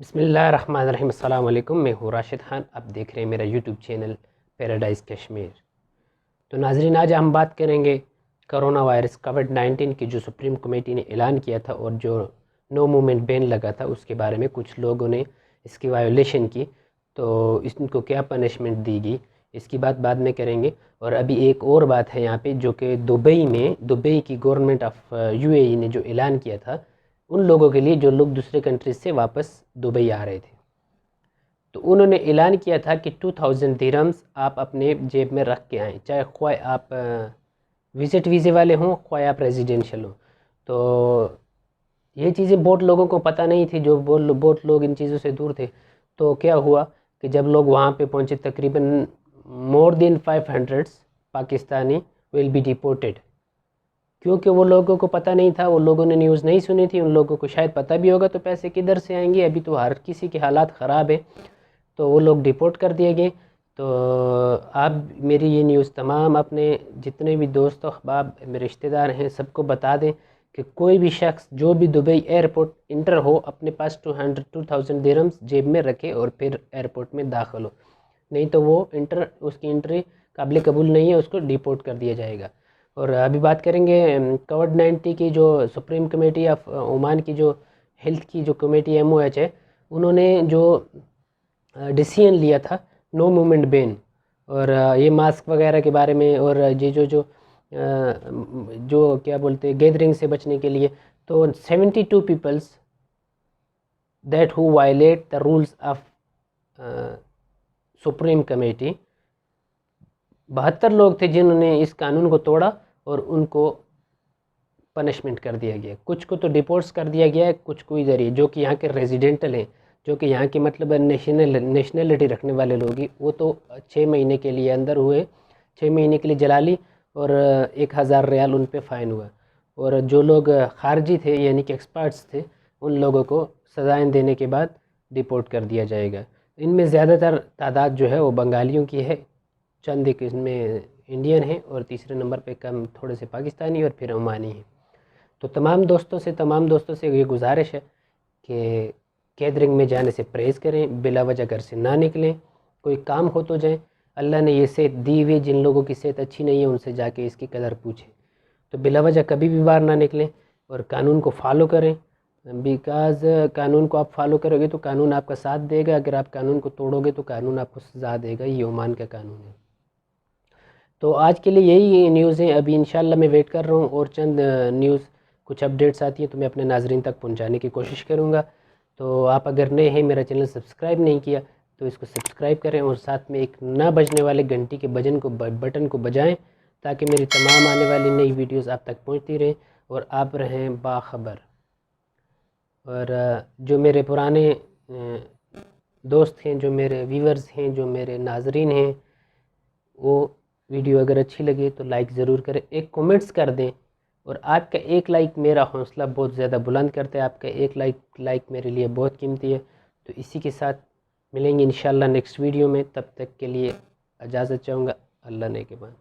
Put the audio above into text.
بسم اللہ الرحمن الرحیم۔ السلام علیکم، میں ہوں راشد خان، آپ دیکھ رہے ہیں میرا یوٹیوب چینل پیراڈائز کشمیر۔ تو ناظرین، آج ہم بات کریں گے کرونا وائرس کووڈ-19 کی جو سپریم کمیٹی نے اعلان کیا تھا اور جو نو موومنٹ بین لگا تھا، اس کے بارے میں کچھ لوگوں نے اس کی وائیولیشن کی، تو اس کو کیا پنشمنٹ دی گئی، اس کی بات بعد میں کریں گے۔ اور ابھی ایک اور بات ہے یہاں پہ، جو کہ دبئی کی گورنمنٹ آف UAE نے جو اعلان کیا تھا ان لوگوں کے لیے جو لوگ دوسرے کنٹریز سے واپس دبئی آ رہے تھے، تو انہوں نے اعلان کیا تھا کہ 2000 درہمز آپ اپنے جیب میں رکھ کے آئیں، چاہے خواہ آپ وزٹ ویزے والے ہوں، خواہ آپ ریزیڈینشل ہوں۔ تو یہ چیزیں بہت لوگوں کو پتہ نہیں تھی، جو بہت لوگ ان چیزوں سے دور تھے۔ تو کیا ہوا کہ جب لوگ وہاں پہ پہنچے، تقریباً more than 500 Pakistani will be deported، کیونکہ وہ لوگوں کو پتہ نہیں تھا، وہ لوگوں نے نیوز نہیں سنی تھی، ان لوگوں کو شاید پتہ بھی ہوگا تو پیسے کدھر سے آئیں گے، ابھی تو ہر کسی کے حالات خراب ہیں، تو وہ لوگ ڈیپورٹ کر دیے گئے۔ تو آپ میری یہ نیوز تمام اپنے جتنے بھی دوست و احباب رشتہ دار ہیں سب کو بتا دیں کہ کوئی بھی شخص جو بھی دبئی ایئرپورٹ انٹر ہو، اپنے پاس 2000 درہمز جیب میں رکھے اور پھر ایئرپورٹ میں داخل ہو، نہیں تو وہ اس کی انٹری قابل قبول نہیں ہے، اس کو ڈیپورٹ کر دیا جائے گا۔ اور ابھی بات کریں گے کووڈ-19 کی جو سپریم کمیٹی آف عمان کی جو ہیلتھ کی جو کمیٹی MOH ہے، انہوں نے جو ڈیسیژن لیا تھا نو موومنٹ بین، اور یہ ماسک وغیرہ کے بارے میں، اور یہ جو کیا بولتے ہیں گیدرنگ سے بچنے کے لیے، تو 72 peoples that who violate the rules of supreme committee, 72 لوگ تھے جنہوں نے اس قانون کو توڑا اور ان کو پنشمنٹ کر دیا گیا۔ کچھ کو تو ڈیپورٹس کر دیا گیا ہے، کچھ کو ذریعے جو کہ یہاں کے ریزیڈنٹل ہیں، جو کہ یہاں کے مطلب نیشنلٹی رکھنے والے لوگ ہی، وہ تو 6 مہینے کے لیے اندر ہوئے، 6 مہینے کے لیے جلا لی، اور 1000 ریال ان پہ فائن ہوا۔ اور جو لوگ خارجی تھے یعنی کہ ایکسپرٹس تھے، ان لوگوں کو سزائیں دینے کے بعد ڈیپورٹ کر دیا جائے گا۔ ان میں زیادہ تر تعداد جو ہے وہ بنگالیوں کی ہے، چند ایک اس میں انڈین ہیں، اور تیسرے نمبر پہ کم تھوڑے سے پاکستانی اور پھر عمانی ہیں۔ تو تمام دوستوں سے یہ گزارش ہے کہ گیدرنگ میں جانے سے پرہیز کریں، بلا وجہ گھر سے نہ نکلیں، کوئی کام ہو تو جائیں، اللہ نے یہ صحت دی ہوئی، جن لوگوں کی صحت اچھی نہیں ہے ان سے جا کے اس کی قدر پوچھیں، تو بلا وجہ کبھی بھی باہر نہ نکلیں، اور قانون کو فالو کریں، بیکاز قانون کو آپ فالو کرو گے تو قانون آپ کا ساتھ دے گا، اگر آپ قانون کو توڑو گے تو قانون آپ کو سزا دے گا، یہ عمان کا قانون ہے۔ تو آج کے لیے یہی نیوز ہیں، ابھی انشاءاللہ میں ویٹ کر رہا ہوں، اور چند نیوز کچھ اپڈیٹس آتی ہیں تو میں اپنے ناظرین تک پہنچانے کی کوشش کروں گا۔ تو آپ اگر نئے ہیں، میرا چینل سبسکرائب نہیں کیا تو اس کو سبسکرائب کریں، اور ساتھ میں ایک نہ بجنے والے گھنٹی کے بٹن کو بجائیں، تاکہ میری تمام آنے والی نئی ویڈیوز آپ تک پہنچتی رہیں اور آپ رہیں باخبر۔ اور جو میرے پرانے دوست ہیں، جو میرے ویورز ہیں، جو میرے ناظرین ہیں، وہ ویڈیو اگر اچھی لگے تو لائک ضرور کریں، ایک کومنٹس کر دیں، اور آپ کا ایک لائک میرا حوصلہ بہت زیادہ بلند کرتا ہے، آپ کا ایک لائک میرے لیے بہت قیمتی ہے۔ تو اسی کے ساتھ ملیں گے انشاءاللہ نیکسٹ ویڈیو میں، تب تک کے لیے اجازت چاہوں گا، اللہ نے کے بعد۔